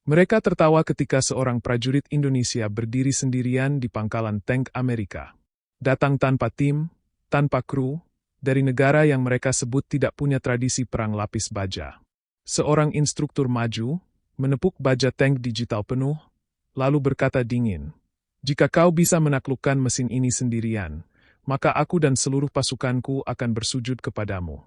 Mereka tertawa ketika seorang prajurit Indonesia berdiri sendirian di pangkalan tank Amerika. Datang tanpa tim, tanpa kru, dari negara yang mereka sebut tidak punya tradisi perang lapis baja. Seorang instruktur maju, menepuk baja tank digital penuh, lalu berkata dingin, "Jika kau bisa menaklukkan mesin ini sendirian, maka aku dan seluruh pasukanku akan bersujud kepadamu."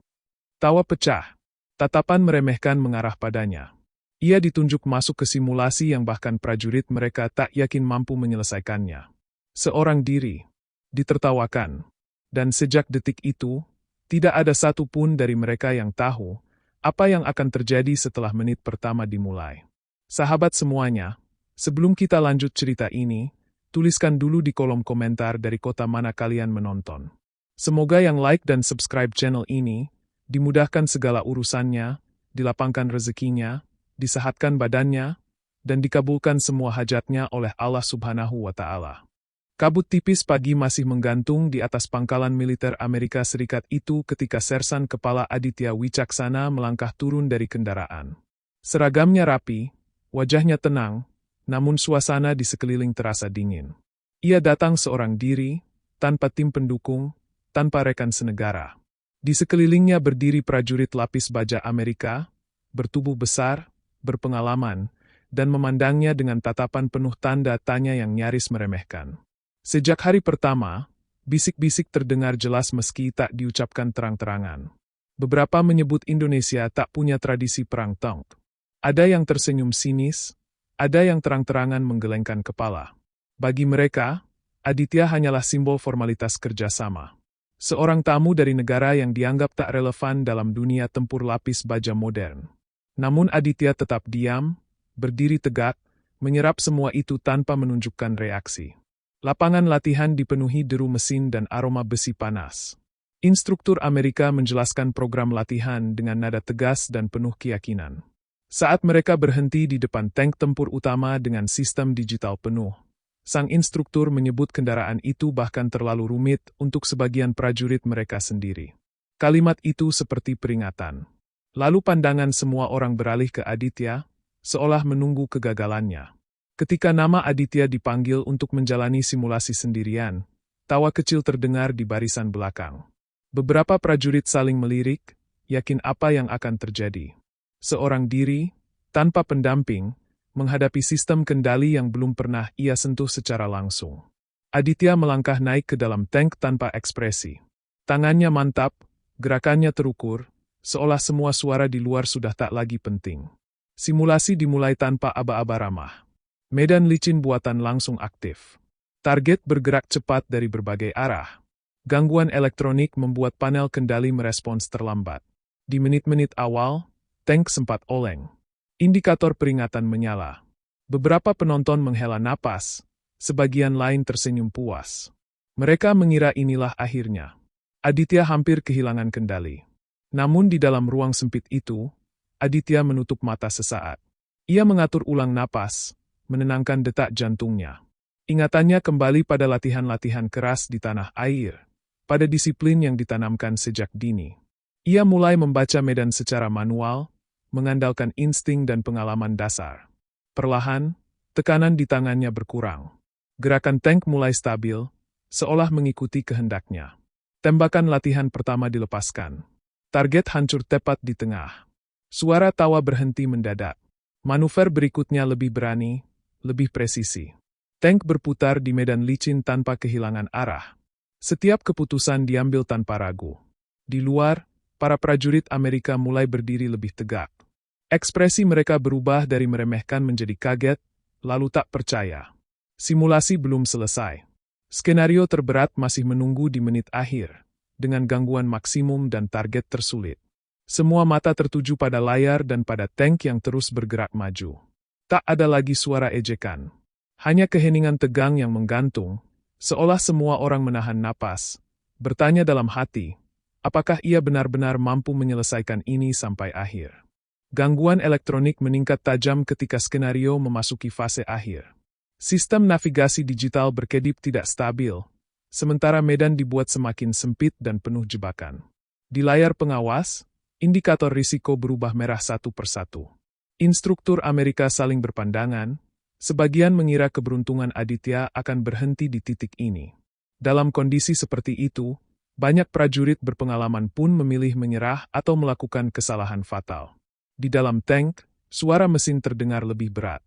Tawa pecah. Tatapan meremehkan mengarah padanya. Ia ditunjuk masuk ke simulasi yang bahkan prajurit mereka tak yakin mampu menyelesaikannya. Seorang diri. Ditertawakan. Dan sejak detik itu, tidak ada satu pun dari mereka yang tahu apa yang akan terjadi setelah menit pertama dimulai. Sahabat semuanya, sebelum kita lanjut cerita ini, tuliskan dulu di kolom komentar dari kota mana kalian menonton. Semoga yang like dan subscribe channel ini, dimudahkan segala urusannya, dilapangkan rezekinya, disehatkan badannya, dan dikabulkan semua hajatnya oleh Allah Subhanahu wa Ta'ala. Kabut tipis pagi masih menggantung di atas pangkalan militer Amerika Serikat itu ketika Sersan Kepala Aditya Wicaksana melangkah turun dari kendaraan. Seragamnya rapi, wajahnya tenang, namun suasana di sekeliling terasa dingin. Ia datang seorang diri, tanpa tim pendukung, tanpa rekan senegara. Di sekelilingnya berdiri prajurit lapis baja Amerika, bertubuh besar, berpengalaman, dan memandangnya dengan tatapan penuh tanda tanya yang nyaris meremehkan. Sejak hari pertama, bisik-bisik terdengar jelas meski tak diucapkan terang-terangan. Beberapa menyebut Indonesia tak punya tradisi perang tank. Ada yang tersenyum sinis, ada yang terang-terangan menggelengkan kepala. Bagi mereka, Aditya hanyalah simbol formalitas kerjasama. Seorang tamu dari negara yang dianggap tak relevan dalam dunia tempur lapis baja modern. Namun Aditya tetap diam, berdiri tegak, menyerap semua itu tanpa menunjukkan reaksi. Lapangan latihan dipenuhi deru mesin dan aroma besi panas. Instruktur Amerika menjelaskan program latihan dengan nada tegas dan penuh keyakinan. Saat mereka berhenti di depan tank tempur utama dengan sistem digital penuh, sang instruktur menyebut kendaraan itu bahkan terlalu rumit untuk sebagian prajurit mereka sendiri. Kalimat itu seperti peringatan. Lalu pandangan semua orang beralih ke Aditya, seolah menunggu kegagalannya. Ketika nama Aditya dipanggil untuk menjalani simulasi sendirian, tawa kecil terdengar di barisan belakang. Beberapa prajurit saling melirik, yakin apa yang akan terjadi. Seorang diri, tanpa pendamping, menghadapi sistem kendali yang belum pernah ia sentuh secara langsung. Aditya melangkah naik ke dalam tank tanpa ekspresi. Tangannya mantap, gerakannya terukur, seolah semua suara di luar sudah tak lagi penting. Simulasi dimulai tanpa aba-aba ramah. Medan licin buatan langsung aktif. Target bergerak cepat dari berbagai arah. Gangguan elektronik membuat panel kendali merespons terlambat. Di menit-menit awal, tank sempat oleng. Indikator peringatan menyala. Beberapa penonton menghela napas, sebagian lain tersenyum puas. Mereka mengira inilah akhirnya. Aditya hampir kehilangan kendali. Namun di dalam ruang sempit itu, Aditya menutup mata sesaat. Ia mengatur ulang napas, menenangkan detak jantungnya. Ingatannya kembali pada latihan-latihan keras di tanah air, pada disiplin yang ditanamkan sejak dini. Ia mulai membaca medan secara manual, mengandalkan insting dan pengalaman dasar. Perlahan, tekanan di tangannya berkurang. Gerakan tank mulai stabil, seolah mengikuti kehendaknya. Tembakan latihan pertama dilepaskan. Target hancur tepat di tengah. Suara tawa berhenti mendadak. Manuver berikutnya lebih berani, lebih presisi. Tank berputar di medan licin tanpa kehilangan arah. Setiap keputusan diambil tanpa ragu. Di luar, para prajurit Amerika mulai berdiri lebih tegak. Ekspresi mereka berubah dari meremehkan menjadi kaget, lalu tak percaya. Simulasi belum selesai. Skenario terberat masih menunggu di menit akhir, dengan gangguan maksimum dan target tersulit. Semua mata tertuju pada layar dan pada tank yang terus bergerak maju. Tak ada lagi suara ejekan. Hanya keheningan tegang yang menggantung, seolah semua orang menahan napas, bertanya dalam hati, apakah ia benar-benar mampu menyelesaikan ini sampai akhir. Gangguan elektronik meningkat tajam ketika skenario memasuki fase akhir. Sistem navigasi digital berkedip tidak stabil, sementara medan dibuat semakin sempit dan penuh jebakan. Di layar pengawas, indikator risiko berubah merah satu persatu. Instruktur Amerika saling berpandangan, sebagian mengira keberuntungan Aditya akan berhenti di titik ini. Dalam kondisi seperti itu, banyak prajurit berpengalaman pun memilih menyerah atau melakukan kesalahan fatal. Di dalam tank, suara mesin terdengar lebih berat.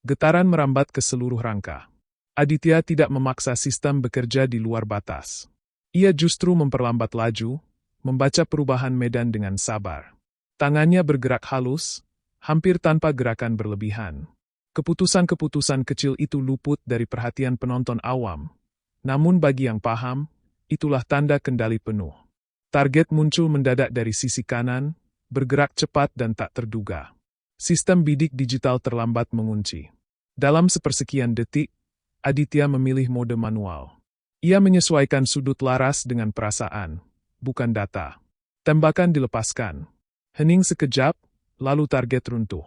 Getaran merambat ke seluruh rangka. Aditya tidak memaksa sistem bekerja di luar batas. Ia justru memperlambat laju, membaca perubahan medan dengan sabar. Tangannya bergerak halus, hampir tanpa gerakan berlebihan. Keputusan-keputusan kecil itu luput dari perhatian penonton awam. Namun bagi yang paham, itulah tanda kendali penuh. Target muncul mendadak dari sisi kanan, bergerak cepat dan tak terduga. Sistem bidik digital terlambat mengunci. Dalam sepersekian detik, Aditya memilih mode manual. Ia menyesuaikan sudut laras dengan perasaan, bukan data. Tembakan dilepaskan. Hening sekejap, lalu target runtuh.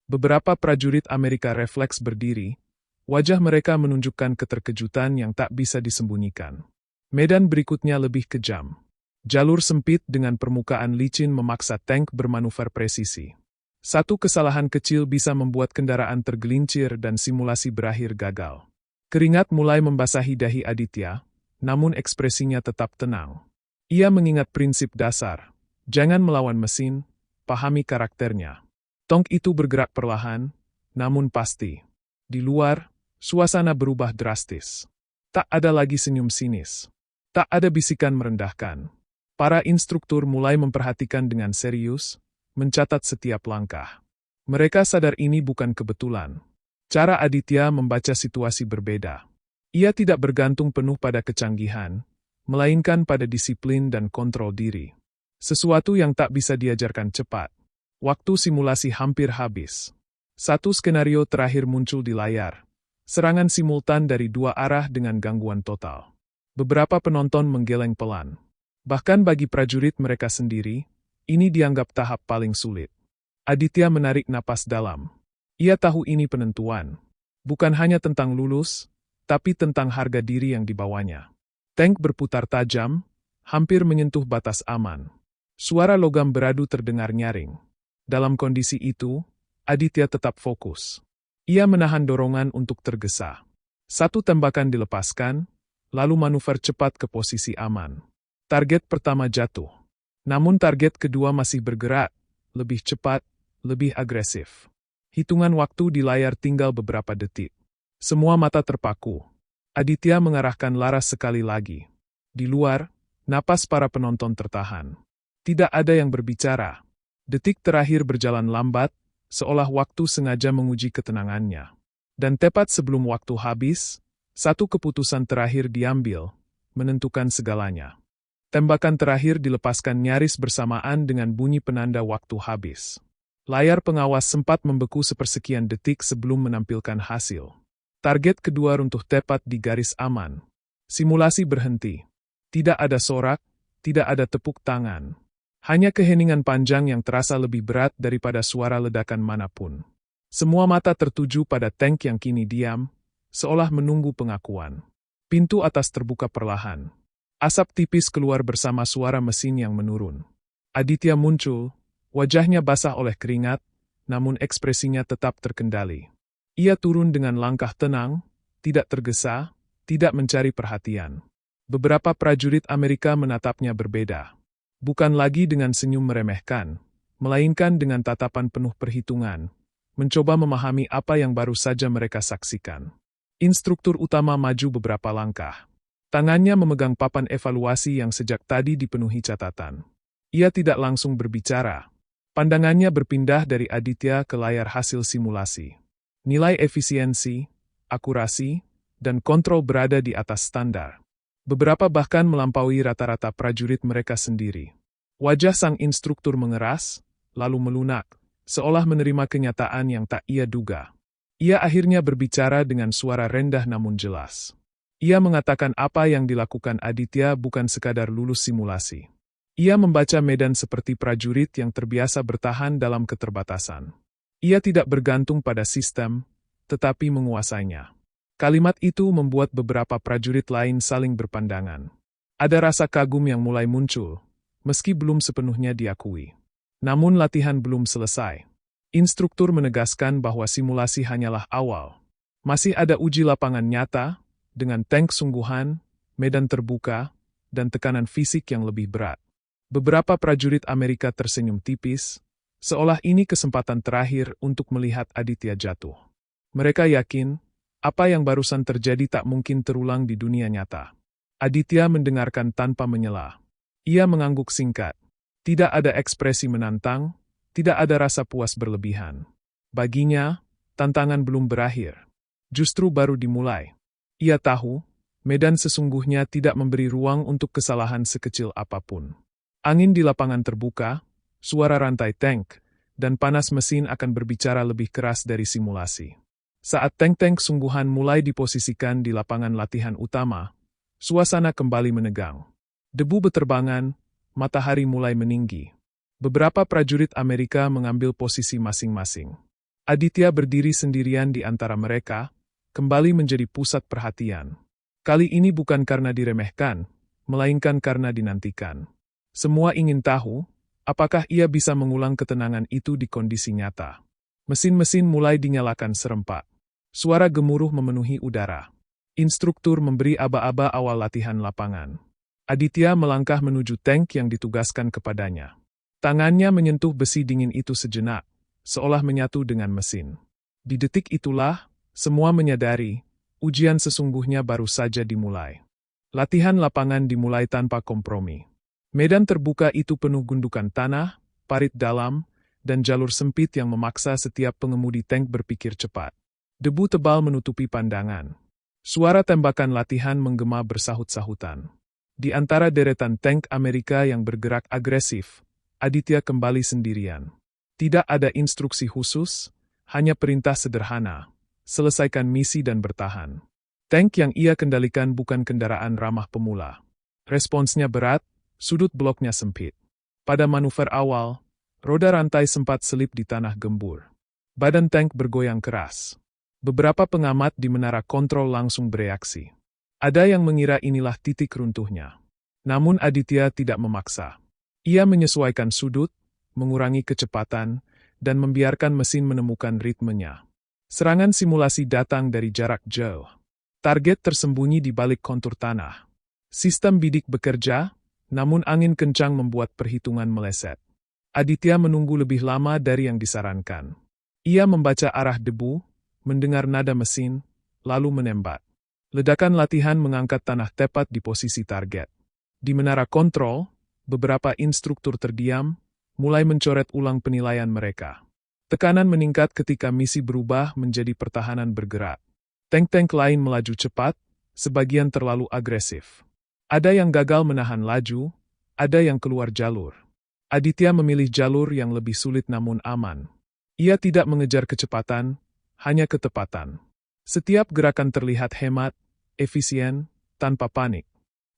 Beberapa prajurit Amerika refleks berdiri, wajah mereka menunjukkan keterkejutan yang tak bisa disembunyikan. Medan berikutnya lebih kejam. Jalur sempit dengan permukaan licin memaksa tank bermanuver presisi. Satu kesalahan kecil bisa membuat kendaraan tergelincir dan simulasi berakhir gagal. Keringat mulai membasahi dahi Aditya, namun ekspresinya tetap tenang. Ia mengingat prinsip dasar, jangan melawan mesin, pahami karakternya. Tank itu bergerak perlahan, namun pasti. Di luar, suasana berubah drastis. Tak ada lagi senyum sinis. Tak ada bisikan merendahkan. Para instruktur mulai memperhatikan dengan serius, mencatat setiap langkah. Mereka sadar ini bukan kebetulan. Cara Aditya membaca situasi berbeda. Ia tidak bergantung penuh pada kecanggihan, melainkan pada disiplin dan kontrol diri. Sesuatu yang tak bisa diajarkan cepat. Waktu simulasi hampir habis. Satu skenario terakhir muncul di layar. Serangan simultan dari dua arah dengan gangguan total. Beberapa penonton menggeleng pelan. Bahkan bagi prajurit mereka sendiri, ini dianggap tahap paling sulit. Aditya menarik napas dalam. Ia tahu ini penentuan. Bukan hanya tentang lulus, tapi tentang harga diri yang dibawanya. Tank berputar tajam, hampir menyentuh batas aman. Suara logam beradu terdengar nyaring. Dalam kondisi itu, Aditya tetap fokus. Ia menahan dorongan untuk tergesa. Satu tembakan dilepaskan, lalu manuver cepat ke posisi aman. Target pertama jatuh. Namun target kedua masih bergerak, lebih cepat, lebih agresif. Hitungan waktu di layar tinggal beberapa detik. Semua mata terpaku. Aditya mengarahkan laras sekali lagi. Di luar, napas para penonton tertahan. Tidak ada yang berbicara. Detik terakhir berjalan lambat, seolah waktu sengaja menguji ketenangannya. Dan tepat sebelum waktu habis, satu keputusan terakhir diambil, menentukan segalanya. Tembakan terakhir dilepaskan nyaris bersamaan dengan bunyi penanda waktu habis. Layar pengawas sempat membeku sepersekian detik sebelum menampilkan hasil. Target kedua runtuh tepat di garis aman. Simulasi berhenti. Tidak ada sorak, tidak ada tepuk tangan. Hanya keheningan panjang yang terasa lebih berat daripada suara ledakan manapun. Semua mata tertuju pada tank yang kini diam, seolah menunggu pengakuan. Pintu atas terbuka perlahan. Asap tipis keluar bersama suara mesin yang menurun. Aditya muncul, wajahnya basah oleh keringat, namun ekspresinya tetap terkendali. Ia turun dengan langkah tenang, tidak tergesa, tidak mencari perhatian. Beberapa prajurit Amerika menatapnya berbeda. Bukan lagi dengan senyum meremehkan, melainkan dengan tatapan penuh perhitungan, mencoba memahami apa yang baru saja mereka saksikan. Instruktur utama maju beberapa langkah. Tangannya memegang papan evaluasi yang sejak tadi dipenuhi catatan. Ia tidak langsung berbicara. Pandangannya berpindah dari Aditya ke layar hasil simulasi. Nilai efisiensi, akurasi, dan kontrol berada di atas standar. Beberapa bahkan melampaui rata-rata prajurit mereka sendiri. Wajah sang instruktur mengeras, lalu melunak, seolah menerima kenyataan yang tak ia duga. Ia akhirnya berbicara dengan suara rendah namun jelas. Ia mengatakan apa yang dilakukan Aditya bukan sekadar lulus simulasi. Ia membaca medan seperti prajurit yang terbiasa bertahan dalam keterbatasan. Ia tidak bergantung pada sistem, tetapi menguasainya. Kalimat itu membuat beberapa prajurit lain saling berpandangan. Ada rasa kagum yang mulai muncul, meski belum sepenuhnya diakui. Namun latihan belum selesai. Instruktur menegaskan bahwa simulasi hanyalah awal. Masih ada uji lapangan nyata, dengan tank sungguhan, medan terbuka, dan tekanan fisik yang lebih berat. Beberapa prajurit Amerika tersenyum tipis, seolah ini kesempatan terakhir untuk melihat Aditya jatuh. Mereka yakin, apa yang barusan terjadi tak mungkin terulang di dunia nyata. Aditya mendengarkan tanpa menyela. Ia mengangguk singkat. Tidak ada ekspresi menantang, tidak ada rasa puas berlebihan. Baginya, tantangan belum berakhir. Justru baru dimulai. Ia tahu, medan sesungguhnya tidak memberi ruang untuk kesalahan sekecil apapun. Angin di lapangan terbuka, suara rantai tank, dan panas mesin akan berbicara lebih keras dari simulasi. Saat tank-tank sungguhan mulai diposisikan di lapangan latihan utama, suasana kembali menegang. Debu beterbangan, matahari mulai meninggi. Beberapa prajurit Amerika mengambil posisi masing-masing. Aditya berdiri sendirian di antara mereka, kembali menjadi pusat perhatian. Kali ini bukan karena diremehkan, melainkan karena dinantikan. Semua ingin tahu, apakah ia bisa mengulang ketenangan itu di kondisi nyata. Mesin-mesin mulai dinyalakan serempak. Suara gemuruh memenuhi udara. Instruktur memberi aba-aba awal latihan lapangan. Aditya melangkah menuju tank yang ditugaskan kepadanya. Tangannya menyentuh besi dingin itu sejenak, seolah menyatu dengan mesin. Di detik itulah, semua menyadari, ujian sesungguhnya baru saja dimulai. Latihan lapangan dimulai tanpa kompromi. Medan terbuka itu penuh gundukan tanah, parit dalam, dan jalur sempit yang memaksa setiap pengemudi tank berpikir cepat. Debu tebal menutupi pandangan. Suara tembakan latihan menggema bersahut-sahutan. Di antara deretan tank Amerika yang bergerak agresif, Aditya kembali sendirian. Tidak ada instruksi khusus, hanya perintah sederhana. Selesaikan misi dan bertahan. Tank yang ia kendalikan bukan kendaraan ramah pemula. Responsnya berat, sudut bloknya sempit. Pada manuver awal, roda rantai sempat selip di tanah gembur. Badan tank bergoyang keras. Beberapa pengamat di menara kontrol langsung bereaksi. Ada yang mengira inilah titik runtuhnya. Namun Aditya tidak memaksa. Ia menyesuaikan sudut, mengurangi kecepatan, dan membiarkan mesin menemukan ritmenya. Serangan simulasi datang dari jarak jauh. Target tersembunyi di balik kontur tanah. Sistem bidik bekerja, namun angin kencang membuat perhitungan meleset. Aditya menunggu lebih lama dari yang disarankan. Ia membaca arah debu, mendengar nada mesin, lalu menembak. Ledakan latihan mengangkat tanah tepat di posisi target. Di menara kontrol, beberapa instruktur terdiam, mulai mencoret ulang penilaian mereka. Tekanan meningkat ketika misi berubah menjadi pertahanan bergerak. Tank-tank lain melaju cepat, sebagian terlalu agresif. Ada yang gagal menahan laju, ada yang keluar jalur. Aditya memilih jalur yang lebih sulit namun aman. Ia tidak mengejar kecepatan, hanya ketepatan. Setiap gerakan terlihat hemat, efisien, tanpa panik.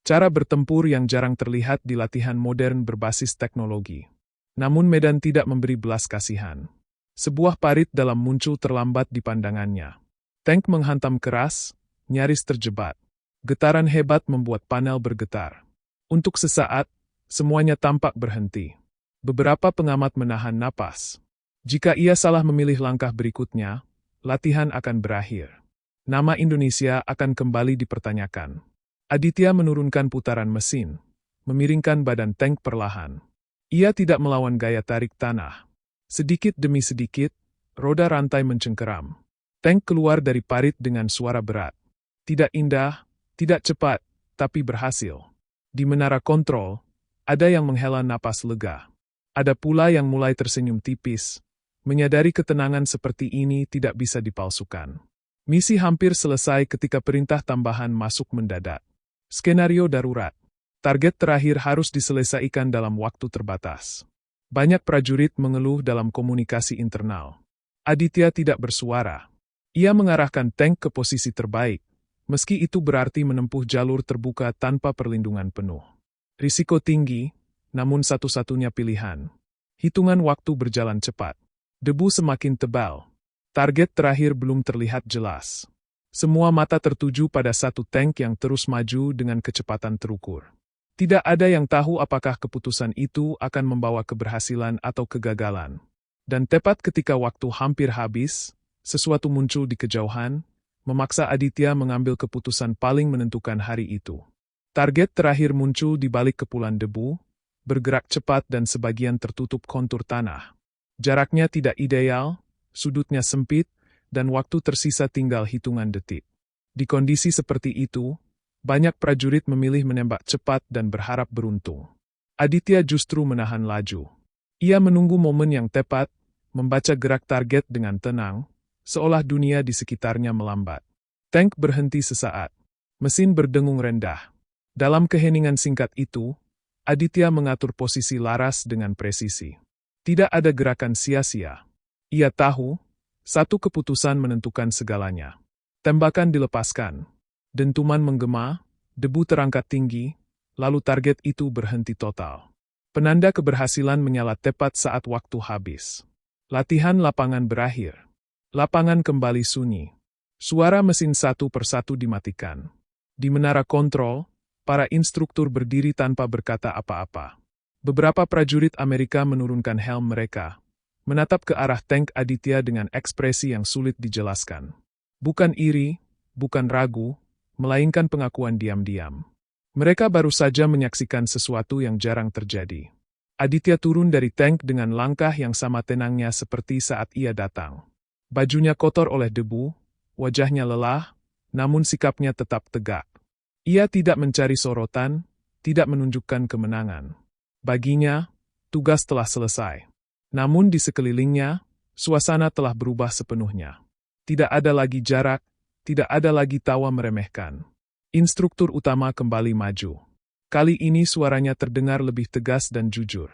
Cara bertempur yang jarang terlihat di latihan modern berbasis teknologi. Namun medan tidak memberi belas kasihan. Sebuah parit dalam muncul terlambat di pandangannya. Tank menghantam keras, nyaris terjebak. Getaran hebat membuat panel bergetar. Untuk sesaat, semuanya tampak berhenti. Beberapa pengamat menahan napas. Jika ia salah memilih langkah berikutnya, latihan akan berakhir. Nama Indonesia akan kembali dipertanyakan. Aditya menurunkan putaran mesin, memiringkan badan tank perlahan. Ia tidak melawan gaya tarik tanah. Sedikit demi sedikit, roda rantai mencengkeram. Tank keluar dari parit dengan suara berat. Tidak indah, tidak cepat, tapi berhasil. Di menara kontrol, ada yang menghela napas lega. Ada pula yang mulai tersenyum tipis, menyadari ketenangan seperti ini tidak bisa dipalsukan. Misi hampir selesai ketika perintah tambahan masuk mendadak. Skenario darurat. Target terakhir harus diselesaikan dalam waktu terbatas. Banyak prajurit mengeluh dalam komunikasi internal. Aditya tidak bersuara. Ia mengarahkan tank ke posisi terbaik, meski itu berarti menempuh jalur terbuka tanpa perlindungan penuh. Risiko tinggi, namun satu-satunya pilihan. Hitungan waktu berjalan cepat. Debu semakin tebal. Target terakhir belum terlihat jelas. Semua mata tertuju pada satu tank yang terus maju dengan kecepatan terukur. Tidak ada yang tahu apakah keputusan itu akan membawa keberhasilan atau kegagalan. Dan tepat ketika waktu hampir habis, sesuatu muncul di kejauhan, memaksa Aditya mengambil keputusan paling menentukan hari itu. Target terakhir muncul di balik kepulan debu, bergerak cepat dan sebagian tertutup kontur tanah. Jaraknya tidak ideal, sudutnya sempit, dan waktu tersisa tinggal hitungan detik. Di kondisi seperti itu, banyak prajurit memilih menembak cepat dan berharap beruntung. Aditya justru menahan laju. Ia menunggu momen yang tepat, membaca gerak target dengan tenang, seolah dunia di sekitarnya melambat. Tank berhenti sesaat. Mesin berdengung rendah. Dalam keheningan singkat itu, Aditya mengatur posisi laras dengan presisi. Tidak ada gerakan sia-sia. Ia tahu, satu keputusan menentukan segalanya. Tembakan dilepaskan. Dentuman menggema, debu terangkat tinggi, lalu target itu berhenti total. Penanda keberhasilan menyala tepat saat waktu habis. Latihan lapangan berakhir. Lapangan kembali sunyi. Suara mesin satu persatu dimatikan. Di menara kontrol, para instruktur berdiri tanpa berkata apa-apa. Beberapa prajurit Amerika menurunkan helm mereka, menatap ke arah tank Aditya dengan ekspresi yang sulit dijelaskan. Bukan iri, bukan ragu, melainkan pengakuan diam-diam. Mereka baru saja menyaksikan sesuatu yang jarang terjadi. Aditya turun dari tank dengan langkah yang sama tenangnya seperti saat ia datang. Bajunya kotor oleh debu, wajahnya lelah, namun sikapnya tetap tegak. Ia tidak mencari sorotan, tidak menunjukkan kemenangan. Baginya, tugas telah selesai. Namun di sekelilingnya, suasana telah berubah sepenuhnya. Tidak ada lagi jarak, tidak ada lagi tawa meremehkan. Instruktur utama kembali maju. Kali ini suaranya terdengar lebih tegas dan jujur.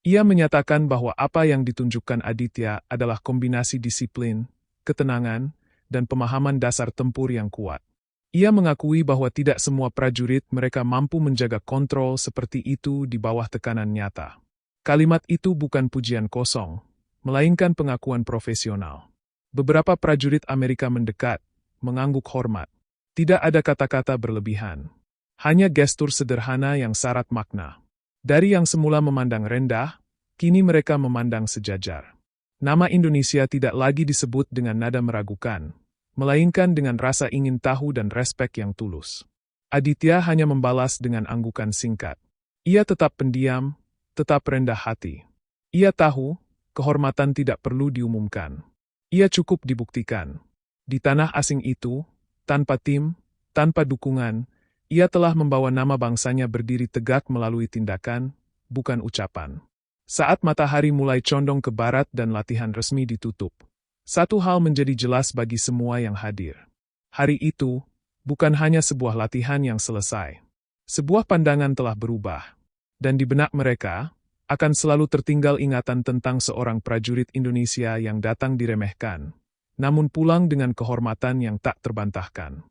Ia menyatakan bahwa apa yang ditunjukkan Aditya adalah kombinasi disiplin, ketenangan, dan pemahaman dasar tempur yang kuat. Ia mengakui bahwa tidak semua prajurit mereka mampu menjaga kontrol seperti itu di bawah tekanan nyata. Kalimat itu bukan pujian kosong, melainkan pengakuan profesional. Beberapa prajurit Amerika mendekat, mengangguk hormat. Tidak ada kata-kata berlebihan. Hanya gestur sederhana yang syarat makna. Dari yang semula memandang rendah, kini mereka memandang sejajar. Nama Indonesia tidak lagi disebut dengan nada meragukan, melainkan dengan rasa ingin tahu dan respek yang tulus. Aditya hanya membalas dengan anggukan singkat. Ia tetap pendiam, tetap rendah hati. Ia tahu, kehormatan tidak perlu diumumkan. Ia cukup dibuktikan. Di tanah asing itu, tanpa tim, tanpa dukungan, ia telah membawa nama bangsanya berdiri tegak melalui tindakan, bukan ucapan. Saat matahari mulai condong ke barat dan latihan resmi ditutup, satu hal menjadi jelas bagi semua yang hadir. Hari itu, bukan hanya sebuah latihan yang selesai. Sebuah pandangan telah berubah. Dan di benak mereka, akan selalu tertinggal ingatan tentang seorang prajurit Indonesia yang datang diremehkan, namun pulang dengan kehormatan yang tak terbantahkan.